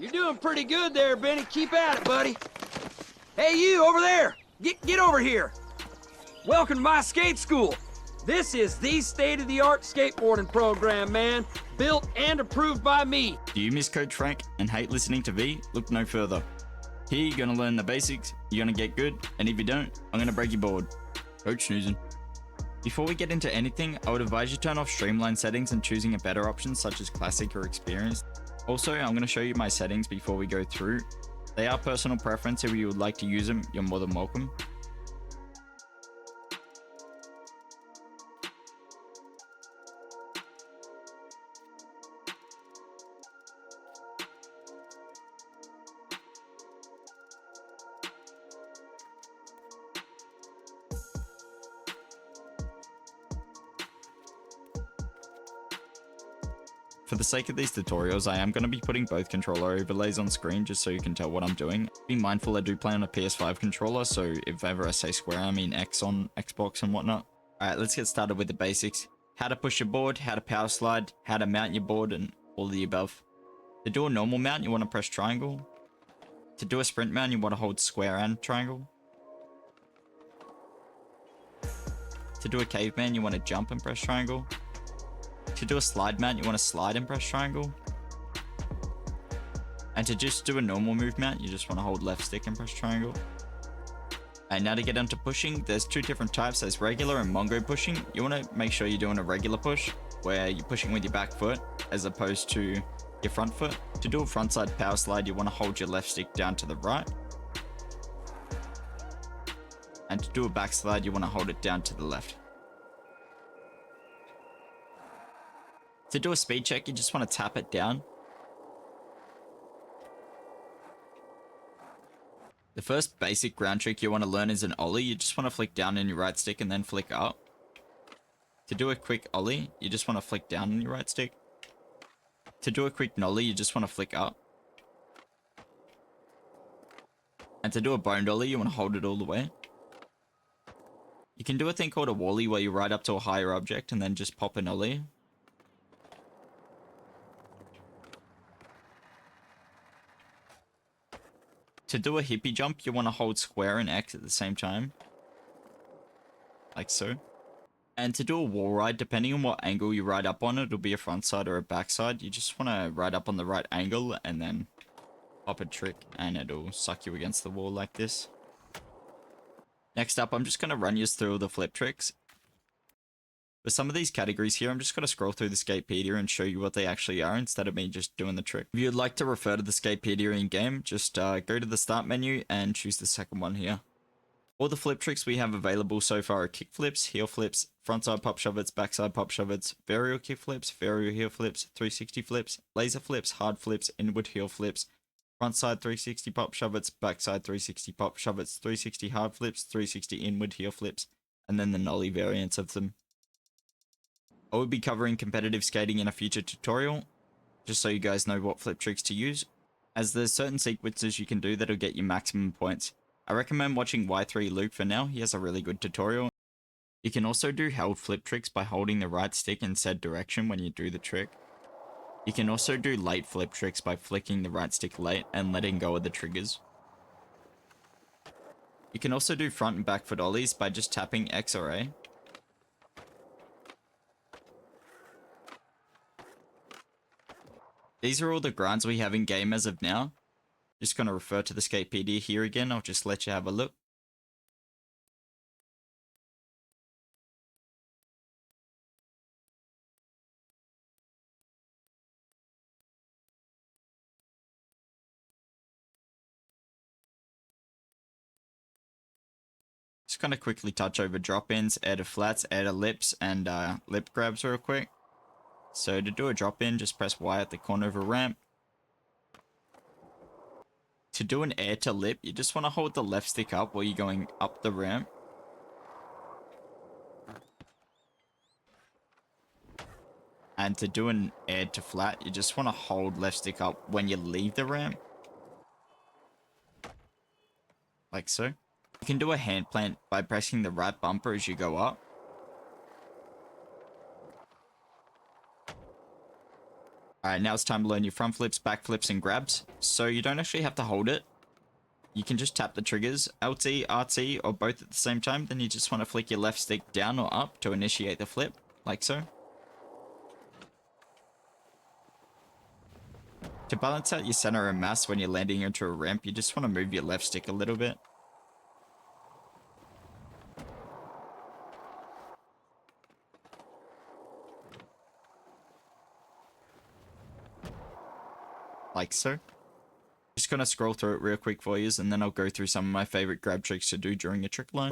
You're doing pretty good there, Benny. Keep at it, buddy. Hey, you over there! Get over here! Welcome to my skate school. This is the state-of-the-art skateboarding program, man. Built and approved by me. Do you miss Coach Frank and hate listening to V? Look no further. Here you're gonna learn the basics, you're gonna get good, and if you don't, I'm gonna break your board. Coach Snoozn. Before we get into anything, I would advise you turn off streamline settings and choosing a better option such as classic or experienced. Also, I'm going to show you my settings before we go through. They are personal preference. If you would like to use them, you're more than welcome. For the sake of these tutorials, I am going to be putting both controller overlays on screen just so you can tell what I'm doing. Be mindful I do play on a PS5 controller, so if ever I say square, I mean X on Xbox and whatnot. Alright, let's get started with the basics. How to push your board, how to power slide, how to mount your board, and all of the above. To do a normal mount, you want to press triangle. To do a sprint mount, you want to hold square and triangle. To do a caveman, you want to jump and press triangle. To do a slide mount, you want to slide and press triangle. And to just do a normal move mount, you just want to hold left stick and press triangle. And now to get into pushing, there's two different types. There's regular and Mongo pushing. You want to make sure you're doing a regular push, where you're pushing with your back foot, as opposed to your front foot. To do a frontside power slide, you want to hold your left stick down to the right. And to do a backslide, you want to hold it down to the left. To do a speed check, you just want to tap it down. The first basic ground trick you want to learn is an ollie. You just want to flick down on your right stick and then flick up. To do a quick ollie, you just want to flick down on your right stick. To do a quick nollie, you just want to flick up. And to do a boned ollie, you want to hold it all the way. You can do a thing called a wally where you ride up to a higher object and then just pop an ollie. To do a hippie jump, you want to hold square and X at the same time. Like so. And to do a wall ride, depending on what angle you ride up on, it'll be a front side or a back side. You just want to ride up on the right angle and then pop a trick and it'll suck you against the wall like this. Next up, I'm just going to run you through the flip tricks. For some of these categories here, I'm just going to scroll through the Skatepedia and show you what they actually are instead of me just doing the trick. If you'd like to refer to the Skatepedia in-game, just go to the start menu and choose the second one here. All the flip tricks we have available so far are kick flips, heel flips, frontside pop shove-its, backside pop shove-its, varial kick flips, varial heel flips, 360 flips, laser flips, hard flips, inward heel flips, frontside 360 pop shove-its, backside 360 pop shove-its, 360 hard flips, 360 inward heel flips, and then the nollie variants of them. I will be covering competitive skating in a future tutorial, just so you guys know what flip tricks to use, as there's certain sequences you can do that'll get you maximum points. I recommend watching Y3 Luke for now, he has a really good tutorial. You can also do held flip tricks by holding the right stick in said direction when you do the trick. You can also do late flip tricks by flicking the right stick late and letting go of the triggers. You can also do front and back foot ollies by just tapping X or A. These are all the grinds we have in game as of now. Just going to refer to the Skatepedia here again, I'll just let you have a look. Just going to quickly touch over drop-ins, air to flats, air to lips, and lip grabs real quick. So to do a drop-in, just press Y at the corner of a ramp. To do an air to lip, you just want to hold the left stick up while you're going up the ramp. And to do an air to flat, you just want to hold left stick up when you leave the ramp. Like so. You can do a hand plant by pressing the right bumper as you go up. Alright, now it's time to learn your front flips, back flips, and grabs. So you don't actually have to hold it. You can just tap the triggers, LT, RT, or both at the same time. Then you just want to flick your left stick down or up to initiate the flip, like so. To balance out your center of mass when you're landing into a ramp, you just want to move your left stick a little bit. Like so. Just gonna scroll through it real quick for you, and then I'll go through some of my favorite grab tricks to do during a trick line.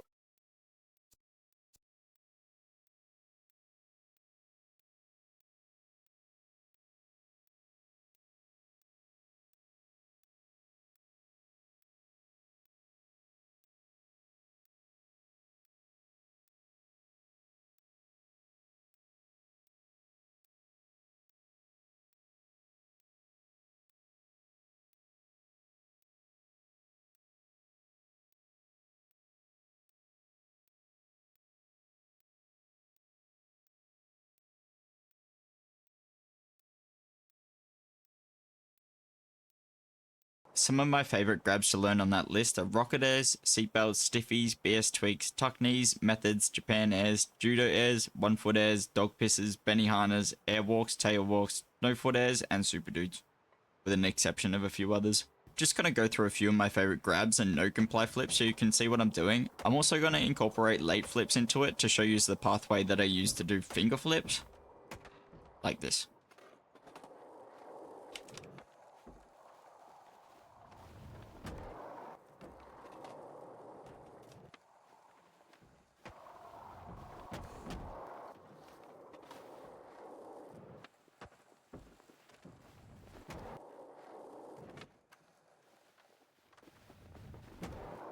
Some of my favorite grabs to learn on that list are rocket airs, seatbelts, stiffies, BS tweaks, tuck knees, methods, Japan airs, judo airs, 1-foot airs, dog pisses, Benihanas, air walks, tail walks, no foot airs, and super dudes, with an exception of a few others. Just gonna go through a few of my favorite grabs and no comply flips so you can see what I'm doing. I'm also gonna incorporate late flips into it to show you the pathway that I use to do finger flips, like this.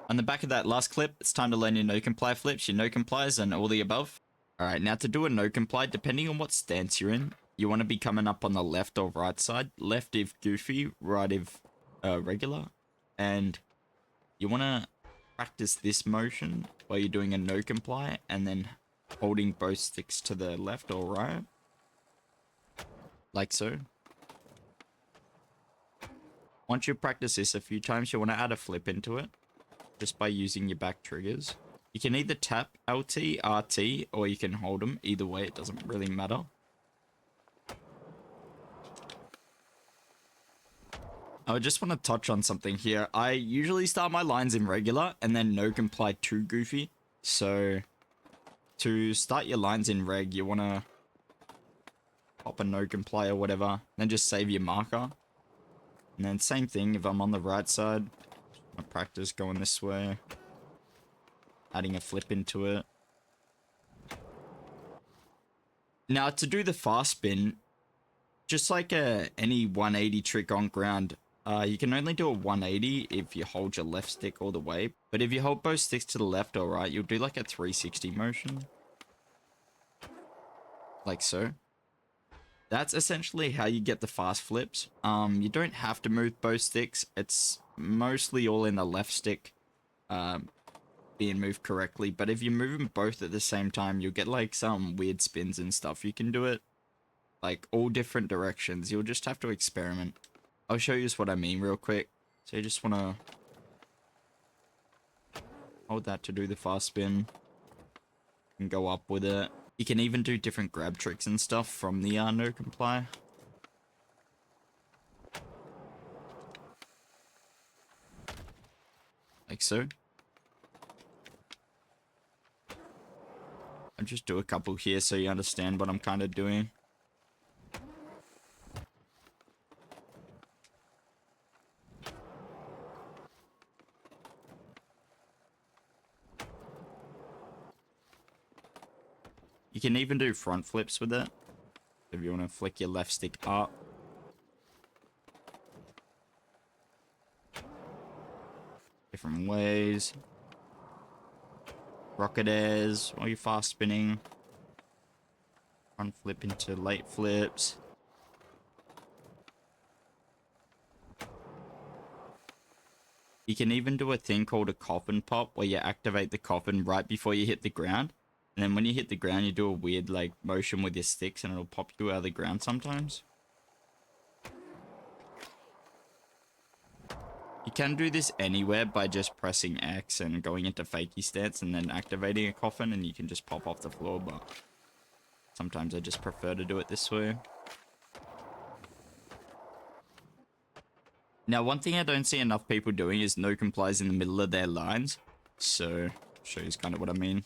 On the back of that last clip, it's time to learn your no comply flips, your no complies, and all the above. Alright, now to do a no comply, depending on what stance you're in, you want to be coming up on the left or right side. Left if goofy, right if regular. And you want to practice this motion while you're doing a no comply, and then holding both sticks to the left or right. Like so. Once you practice this a few times, you want to add a flip into it, just by using your back triggers. You can either tap LT, RT, or you can hold them. Either way, it doesn't really matter. I just want to touch on something here. I usually start my lines in regular and then no comply to goofy. So to start your lines in reg, you want to pop a no comply or whatever, then just save your marker. And then same thing if I'm on the right side. I practice going this way, adding a flip into it. Now to do the fast spin, just like any 180 trick on ground, you can only do a 180 if you hold your left stick all the way. But if you hold both sticks to the left or right, you'll do like a 360 motion. Like so. That's essentially how you get the fast flips. You don't have to move both sticks. It's mostly all in the left stick being moved correctly. But if you move them both at the same time, you'll get like some weird spins and stuff. You can do it like all different directions. You'll just have to experiment. I'll show you what I mean real quick. So you just want to hold that to do the fast spin and go up with it. You can even do different grab tricks and stuff from the no comply. Like so. I'll just do a couple here so you understand what I'm kind of doing. You can even do front flips with it. If you want to flick your left stick up. Different ways. Rocket airs while you're fast spinning. Front flip into late flips. You can even do a thing called a coffin pop where you activate the coffin right before you hit the ground. And then when you hit the ground, you do a weird like motion with your sticks and it'll pop you out of the ground sometimes. can do this anywhere by just pressing X and going into fakie stance and then activating a coffin, and you can just pop off the floor, but sometimes I just prefer to do it this way. Now, one thing I don't see enough people doing is no complies in the middle of their lines. So, I'll show you kind of what I mean.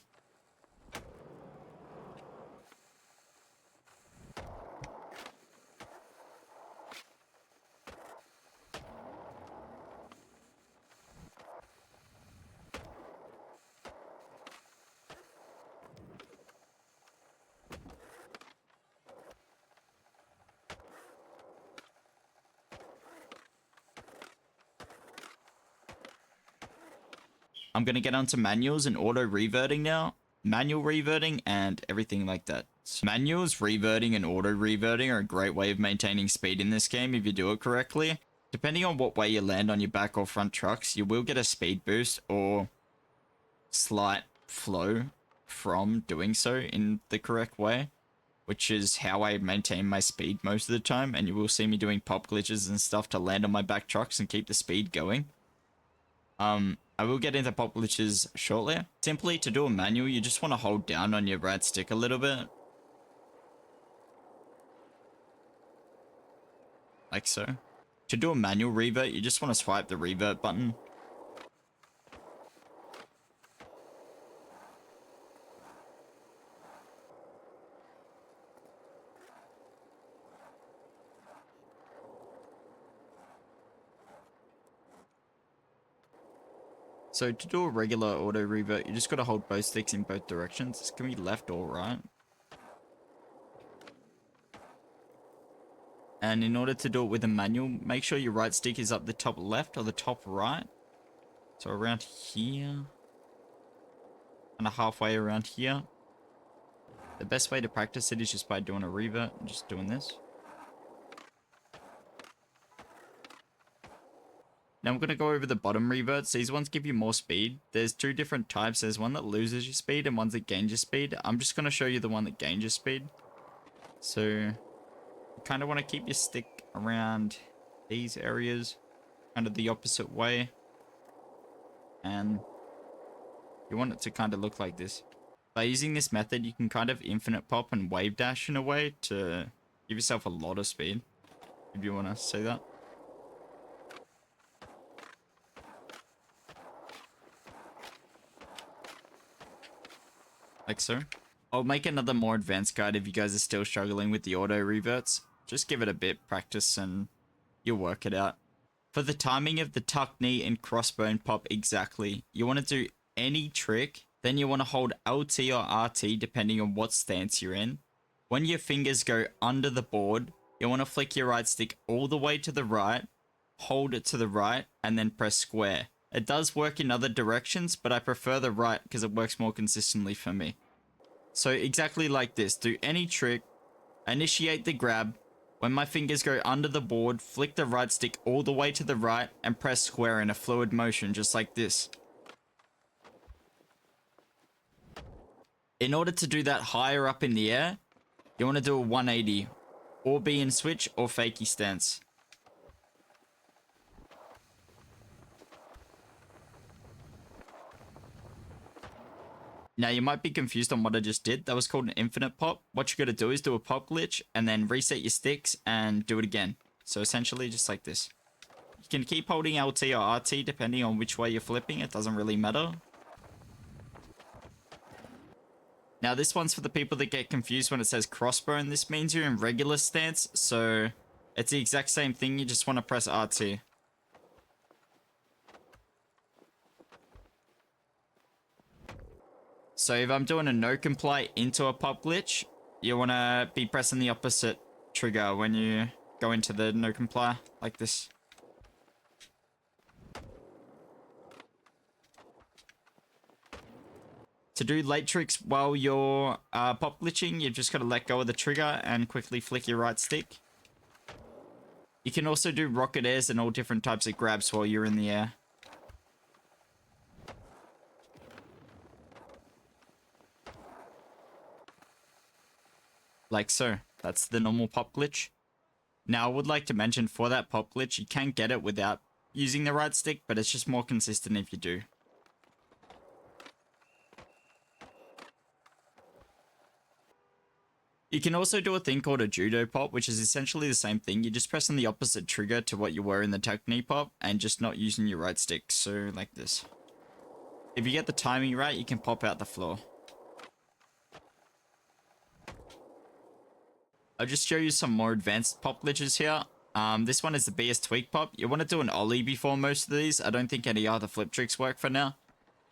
I'm going to get onto manuals and auto reverting now. Manual reverting and everything like that. So manuals, reverting, and auto reverting are a great way of maintaining speed in this game if you do it correctly. Depending on what way you land on your back or front trucks, you will get a speed boost or slight flow from doing so in the correct way, which is how I maintain my speed most of the time. And you will see me doing pop glitches and stuff to land on my back trucks and keep the speed going. I will get into pop glitches shortly. Simply, to do a manual, you just want to hold down on your right stick a little bit. Like so. To do a manual revert, you just want to swipe the revert button. So to do a regular auto revert, you just got to hold both sticks in both directions. This can be left or right. And in order to do it with a manual, make sure your right stick is up the top left or the top right. So around here. And halfway around here. The best way to practice it is just by doing a revert and just doing this. Now I'm going to go over the bottom reverts. These ones give you more speed. There's two different types. There's one that loses your speed and ones that gains your speed. I'm just going to show you the one that gains your speed. So you kind of want to keep your stick around these areas, kind of the opposite way. And you want it to kind of look like this. By using this method, you can kind of infinite pop and wave dash in a way to give yourself a lot of speed, if you want to say that. Like so. I'll make another more advanced guide if you guys are still struggling with the auto reverts. Just give it a bit practice and you'll work it out. For the timing of the tuck knee and crossbone pop exactly, you want to do any trick, then you want to hold LT or RT depending on what stance you're in. When your fingers go under the board, you want to flick your right stick all the way to the right, hold it to the right, and then press square. It does work in other directions, but I prefer the right because it works more consistently for me. So exactly like this, do any trick, initiate the grab. When my fingers go under the board, flick the right stick all the way to the right and press square in a fluid motion just like this. In order to do that higher up in the air, you want to do a 180 or be in switch or fakie stance. Now, you might be confused on what I just did. That was called an infinite pop. What you got to do is do a pop glitch and then reset your sticks and do it again. So essentially just like this. You can keep holding LT or RT depending on which way you're flipping. It doesn't really matter. Now, this one's for the people that get confused when it says crossbone. This means you're in regular stance. So it's the exact same thing. You just want to press RT. So if I'm doing a no comply into a pop glitch, you want to be pressing the opposite trigger when you go into the no comply, like this. To do late tricks while you're pop glitching, you've just got to let go of the trigger and quickly flick your right stick. You can also do rocket airs and all different types of grabs while you're in the air. Like so. That's the normal pop glitch. Now, I would like to mention for that pop glitch, you can get it without using the right stick, but it's just more consistent if you do. You can also do a thing called a judo pop, which is essentially the same thing. You're just pressing the opposite trigger to what you were in the technique pop and just not using your right stick. So like this. If you get the timing right, you can pop out the floor. I'll just show you some more advanced pop glitches here. This one is the BS tweak pop. You want to do an ollie before most of these. I don't think any other flip tricks work for now.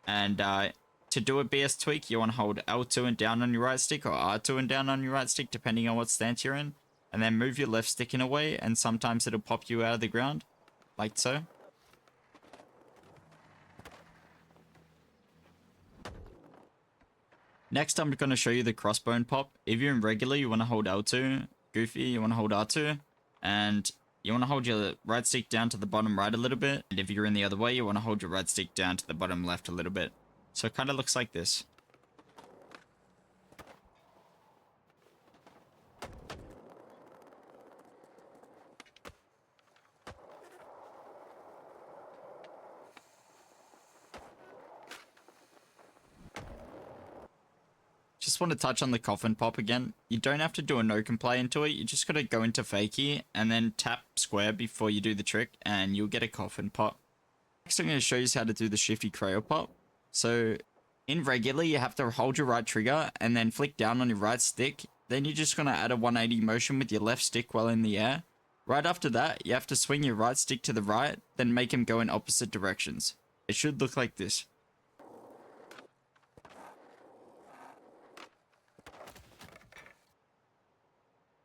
And to do a BS tweak, you want to hold L2 and down on your right stick, or R2 and down on your right stick, depending on what stance you're in. And then move your left stick in a way, and sometimes it'll pop you out of the ground, like so. Next, I'm going to show you the crossbone pop. If you're in regular, you want to hold L2. Goofy, you want to hold R2. And you want to hold your right stick down to the bottom right a little bit. And if you're in the other way, you want to hold your right stick down to the bottom left a little bit. So it kind of looks like this. Just want to touch on the coffin pop again. You don't have to do a no play into it. You just got to go into fakie and then tap square before you do the trick and you'll get a coffin pop. Next, I'm going to show you how to do the shifty crayon pop. So in regular, you have to hold your right trigger and then flick down on your right stick. Then you're just going to add a 180 motion with your left stick while in the air. Right after that, you have to swing your right stick to the right, then make him go in opposite directions. It should look like this.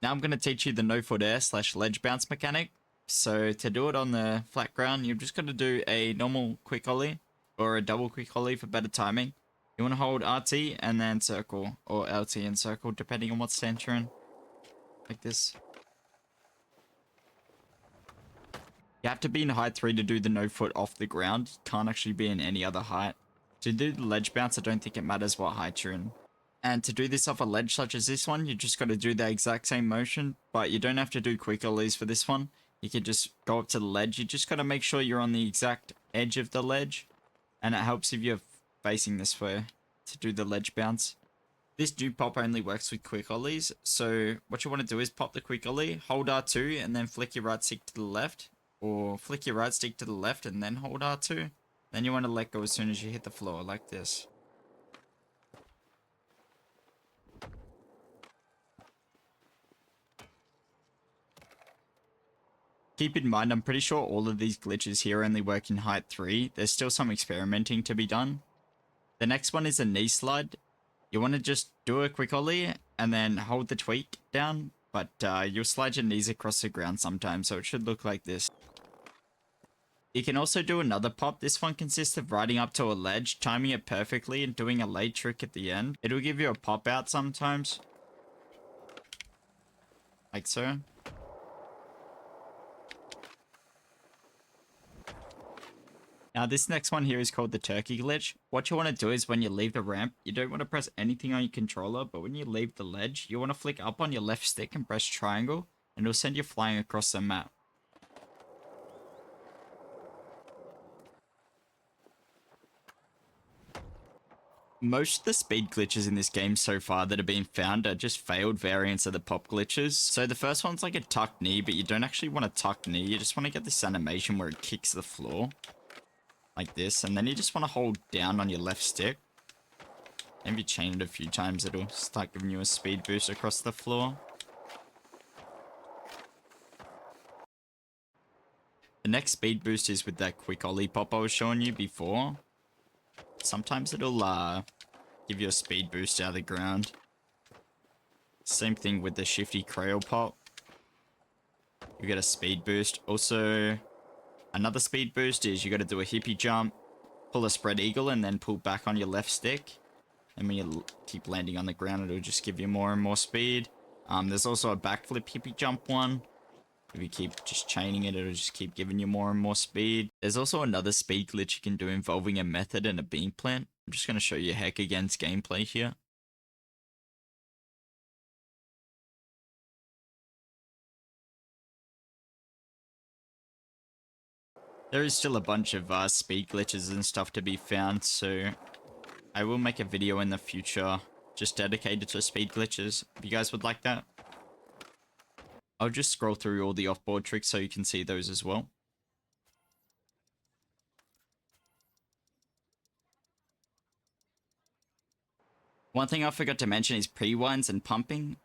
Now I'm going to teach you the no foot air / ledge bounce mechanic. So to do it on the flat ground, you're just going to do a normal quick ollie or a double quick ollie for better timing. You want to hold RT and then circle, or LT and circle, depending on what stance you're in. Like this. You have to be in height 3 to do the no foot off the ground. You can't actually be in any other height. To do the ledge bounce, I don't think it matters what height you're in. And to do this off a ledge such as this one, you just got to do the exact same motion, but you don't have to do quick ollies for this one. You can just go up to the ledge. You just got to make sure you're on the exact edge of the ledge, and it helps if you're facing this way to do the ledge bounce. This new pop only works with quick ollies, so what you want to do is pop the quick ollie, hold R2, and then flick your right stick to the left, or flick your right stick to the left and then hold R2. Then you want to let go as soon as you hit the floor, like this. Keep in mind, I'm pretty sure all of these glitches here only work in height 3. There's still some experimenting to be done. The next one is a knee slide. You want to just do a quick ollie and then hold the tweak down, but you'll slide your knees across the ground sometimes, so it should look like this. You can also do another pop. This one consists of riding up to a ledge, timing it perfectly, and doing a late trick at the end. It'll give you a pop out sometimes. Like so. Now this next one here is called the turkey glitch. What you want to do is when you leave the ramp, you don't want to press anything on your controller, but when you leave the ledge, you want to flick up on your left stick and press triangle, and it'll send you flying across the map. Most of the speed glitches in this game so far that have been found are just failed variants of the pop glitches. So the first one's like a tuck knee, but you don't actually want a tuck knee. You just want to get this animation where it kicks the floor. Like this, and then you just want to hold down on your left stick. Maybe chain it a few times, it'll start giving you a speed boost across the floor. The next speed boost is with that quick ollie pop I was showing you before. Sometimes it'll give you a speed boost out of the ground. Same thing with the shifty crayon pop. You get a speed boost. Also, another speed boost is you got to do a hippie jump, pull a spread eagle, and then pull back on your left stick. And when you keep landing on the ground, it'll just give you more and more speed. There's also a backflip hippie jump one. If you keep just chaining it, it'll just keep giving you more and more speed. There's also another speed glitch you can do involving a method and a beam plant. I'm just going to show you heck against gameplay here. There is still a bunch of speed glitches and stuff to be found, so I will make a video in the future just dedicated to speed glitches, if you guys would like that. I'll just scroll through all the offboard tricks so you can see those as well. One thing I forgot to mention is pre-winds and pumping.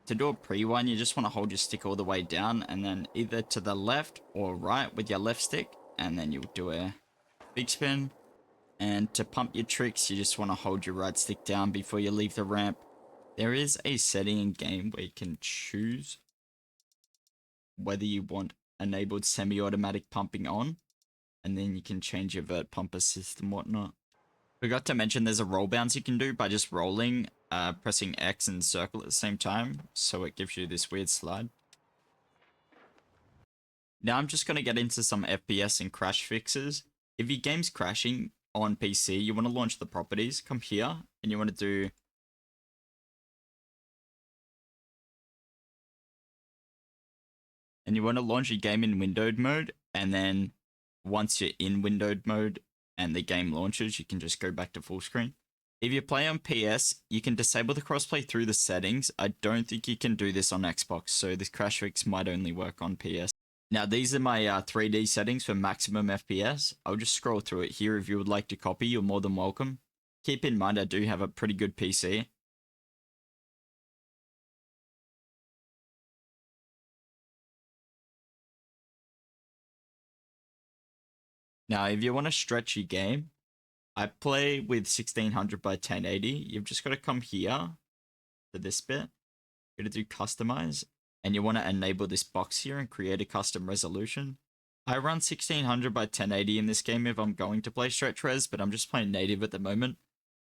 To do a pre-wind, you just want to hold your stick all the way down and then either to the left or right with your left stick, and then you'll do a big spin. And to pump your tricks, you just want to hold your right stick down before you leave the ramp. There is a setting in game where you can choose whether you want enabled semi-automatic pumping on, and then you can change your vert pump assist and whatnot. Forgot to mention there's a roll bounce you can do by just rolling, pressing X and circle at the same time, so it gives you this weird slide. Now I'm just going to get into some FPS and crash fixes. If your game's crashing on PC, you want to launch the properties, come here, and you want to do launch your game in windowed mode, and then once you're in windowed mode and the game launches, you can just go back to full screen. If you play on PS, you can disable the crossplay through the settings. I don't think you can do this on Xbox, so this crash fix might only work on PS. Now, these are my 3D settings for maximum FPS. I'll just scroll through it here. If you would like to copy, you're more than welcome. Keep in mind, I do have a pretty good PC. Now, if you want to stretch your game, I play with 1600 by 1080. You've just got to come here to this bit. You're going to do customize, and you want to enable this box here and create a custom resolution. I run 1600 by 1080 in this game if I'm going to play stretch res, but I'm just playing native at the moment.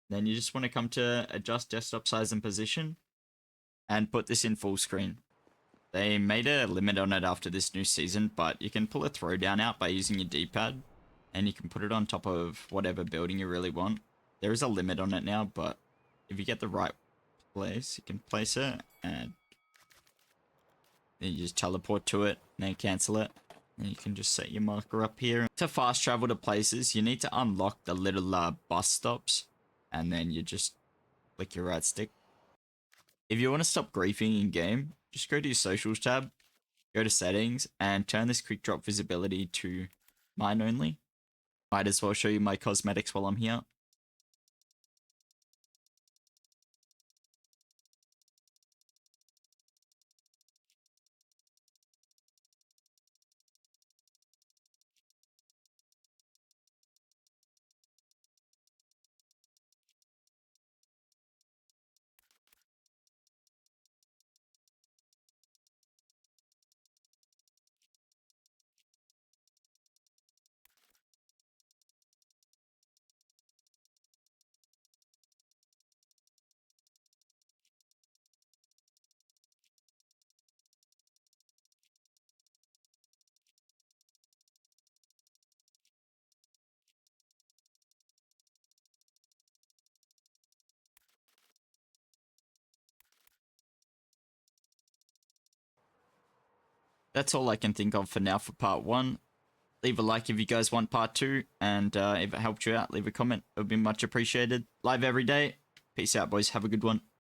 Then you just want to come to adjust desktop size and position and put this in full screen. They made a limit on it after this new season, but you can pull a throwdown out by using your D-pad, and you can put it on top of whatever building you really want. There is a limit on it now, but if you get the right place, you can place it, and then you just teleport to it, and then cancel it. And you can just set your marker up here. To fast travel to places, you need to unlock the little bus stops, and then you just click your right stick. If you want to stop griefing in game, just go to your socials tab, go to settings, and turn this quick drop visibility to mine only. Might as well show you my cosmetics while I'm here. That's all I can think of for now for part 1. Leave a like if you guys want part 2, and if it helped you out, leave a comment. It would be much appreciated. Live every day. Peace out, boys. Have a good one.